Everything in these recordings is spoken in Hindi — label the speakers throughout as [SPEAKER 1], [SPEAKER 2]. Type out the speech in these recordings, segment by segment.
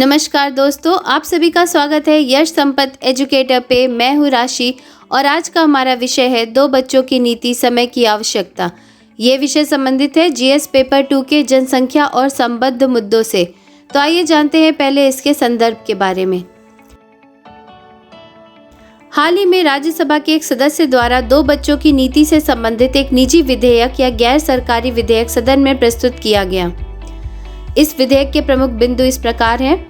[SPEAKER 1] नमस्कार दोस्तों, आप सभी का स्वागत है यश संपत एजुकेटर पे। मैं हूँ राशि और आज का हमारा विषय है 2 बच्चों की नीति, समय की आवश्यकता। ये विषय संबंधित है जीएस पेपर 2 के जनसंख्या और संबद्ध मुद्दों से। तो आइए जानते हैं पहले इसके संदर्भ के बारे में। हाल ही में राज्यसभा के एक सदस्य द्वारा 2 बच्चों की नीति से संबंधित एक निजी विधेयक या गैर सरकारी विधेयक सदन में प्रस्तुत किया गया। इस विधेयक के प्रमुख बिंदु इस प्रकार हैं।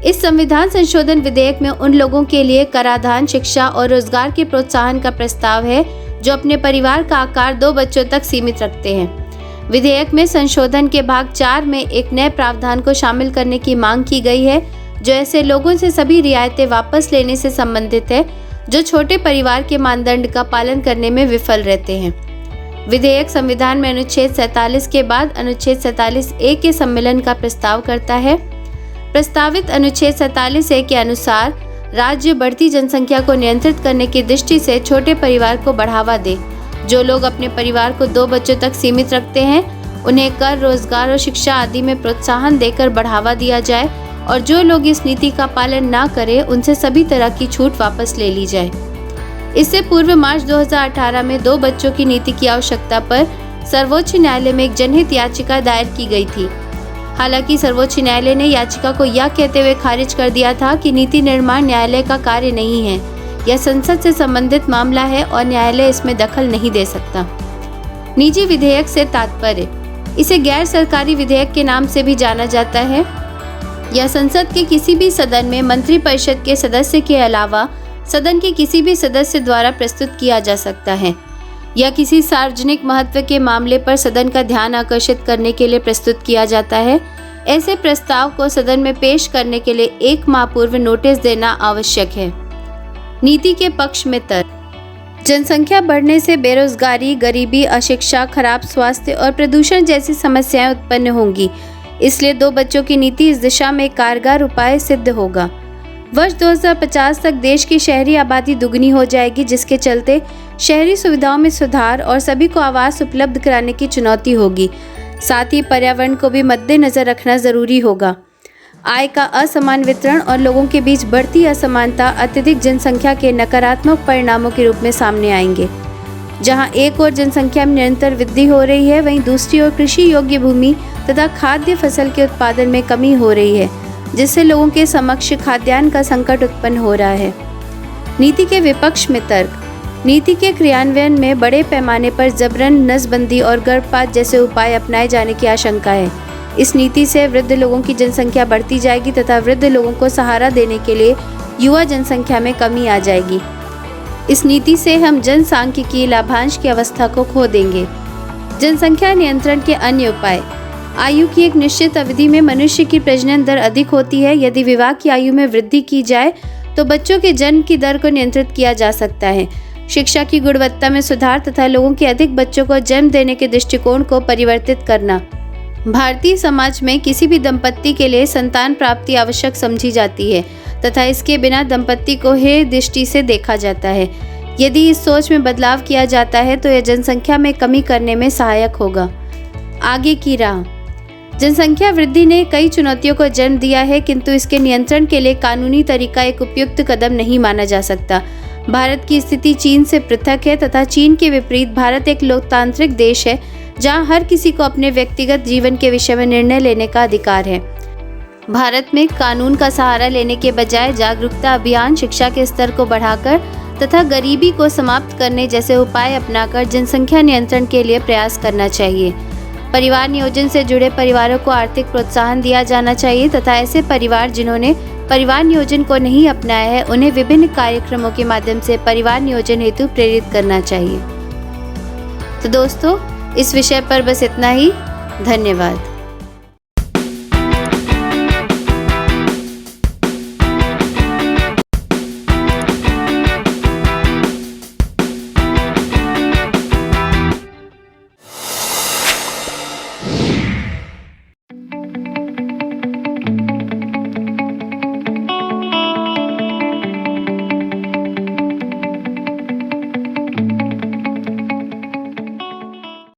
[SPEAKER 1] इस संविधान संशोधन विधेयक में उन लोगों के लिए कराधान, शिक्षा और रोजगार के प्रोत्साहन का प्रस्ताव है जो अपने परिवार का आकार 2 बच्चों तक सीमित रखते हैं। विधेयक में संशोधन के भाग 4 में एक नए प्रावधान को शामिल करने की मांग की गई है जो ऐसे लोगों से सभी रियायतें वापस लेने से संबंधित है जो छोटे परिवार के मानदंड का पालन करने में विफल रहते हैं। विधेयक संविधान में अनुच्छेद 47 के बाद अनुच्छेद 47A के सम्मेलन का प्रस्ताव करता है। प्रस्तावित अनुच्छेद 47A के अनुसार राज्य बढ़ती जनसंख्या को नियंत्रित करने की दृष्टि से छोटे परिवार को बढ़ावा दे। जो लोग अपने परिवार को 2 बच्चों तक सीमित रखते हैं उन्हें कर, रोजगार और शिक्षा आदि में प्रोत्साहन देकर बढ़ावा दिया जाए और जो लोग इस नीति का पालन ना करें उनसे सभी तरह की छूट वापस ले ली जाए। इससे पूर्व मार्च 2018 में 2 बच्चों की नीति की आवश्यकता पर सर्वोच्च न्यायालय में एक जनहित याचिका दायर की गई थी। हालांकि सर्वोच्च न्यायालय ने याचिका को यह कहते हुए खारिज कर दिया था कि नीति निर्माण न्यायालय का कार्य नहीं है, यह संसद से संबंधित मामला है और न्यायालय इसमें दखल नहीं दे सकता। निजी विधेयक से तात्पर्य, इसे गैर सरकारी विधेयक के नाम से भी जाना जाता है। यह संसद के किसी भी सदन में मंत्रिपरिषद के सदस्य के अलावा सदन के किसी भी सदस्य द्वारा प्रस्तुत किया जा सकता है। यह किसी सार्वजनिक महत्व के मामले पर सदन का ध्यान आकर्षित करने के लिए प्रस्तुत किया जाता है। ऐसे प्रस्ताव को सदन में पेश करने के लिए 1 माह पूर्व नोटिस देना आवश्यक है। नीति के पक्ष में तर्क, जनसंख्या बढ़ने से बेरोजगारी, गरीबी, अशिक्षा, खराब स्वास्थ्य और प्रदूषण जैसी समस्याएं उत्पन्न होंगी। इसलिए 2 बच्चों की नीति इस दिशा में कारगर उपाय सिद्ध होगा। वर्ष 2050 तक देश की शहरी आबादी दुगनी हो जाएगी, जिसके चलते शहरी सुविधाओं में सुधार और सभी को आवास उपलब्ध कराने की चुनौती होगी। साथ ही पर्यावरण को भी मद्देनजर रखना जरूरी होगा। आय का असमान वितरण और लोगों के बीच बढ़ती असमानता अत्यधिक जनसंख्या के नकारात्मक परिणामों के रूप में सामने आएंगे। जहां एक ओर जनसंख्या में निरंतर वृद्धि हो रही है, वहीं दूसरी ओर कृषि योग्य भूमि तथा खाद्य फसल के उत्पादन में कमी हो रही है, जिससे लोगों के समक्ष खाद्यान्न का संकट उत्पन्न हो रहा है। नीति के विपक्ष में तर्क, नीति के क्रियान्वयन में बड़े पैमाने पर जबरन नसबंदी और गर्भपात जैसे उपाय अपनाए जाने की आशंका है। इस नीति से वृद्ध लोगों की जनसंख्या बढ़ती जाएगी तथा वृद्ध लोगों को सहारा देने के लिए युवा जनसंख्या में कमी आ जाएगी। इस नीति से हम जनसांख्यिकीय लाभांश की अवस्था को खो देंगे। जनसंख्या नियंत्रण के अन्य उपाय, आयु की एक निश्चित अवधि में मनुष्य की प्रजनन दर अधिक होती है। यदि विवाह की आयु में वृद्धि की जाए तो बच्चों के जन्म की दर को नियंत्रित किया जा सकता है। शिक्षा की गुणवत्ता में सुधार तथा लोगों के अधिक बच्चों को जन्म देने के दृष्टिकोण को परिवर्तित करना। भारतीय समाज में किसी भी दंपत्ति के लिए संतान प्राप्ति आवश्यक समझी जाती है तथा इसके बिना दंपत्ति को हेय दृष्टि से देखा जाता है। यदि इस सोच में बदलाव किया जाता है तो यह जनसंख्या में कमी करने में सहायक होगा। आगे की राह, जनसंख्या वृद्धि ने कई चुनौतियों को जन्म दिया है, किंतु इसके नियंत्रण के लिए कानूनी तरीका एक उपयुक्त कदम नहीं माना जा सकता। भारत की स्थिति चीन से पृथक है तथा चीन के विपरीत भारत एक लोकतांत्रिक देश है जहां हर किसी को अपने व्यक्तिगत जीवन के विषय में निर्णय लेने का अधिकार है। भारत में कानून का सहारा लेने के बजाय जागरूकता अभियान, शिक्षा के स्तर को बढ़ाकर तथा गरीबी को समाप्त करने जैसे उपाय अपनाकर जनसंख्या नियंत्रण के लिए प्रयास करना चाहिए। परिवार नियोजन से जुड़े परिवारों को आर्थिक प्रोत्साहन दिया जाना चाहिए तथा ऐसे परिवार जिन्होंने परिवार नियोजन को नहीं अपनाया है उन्हें विभिन्न कार्यक्रमों के माध्यम से परिवार नियोजन हेतु प्रेरित करना चाहिए। तो दोस्तों, इस विषय पर बस इतना ही। धन्यवाद।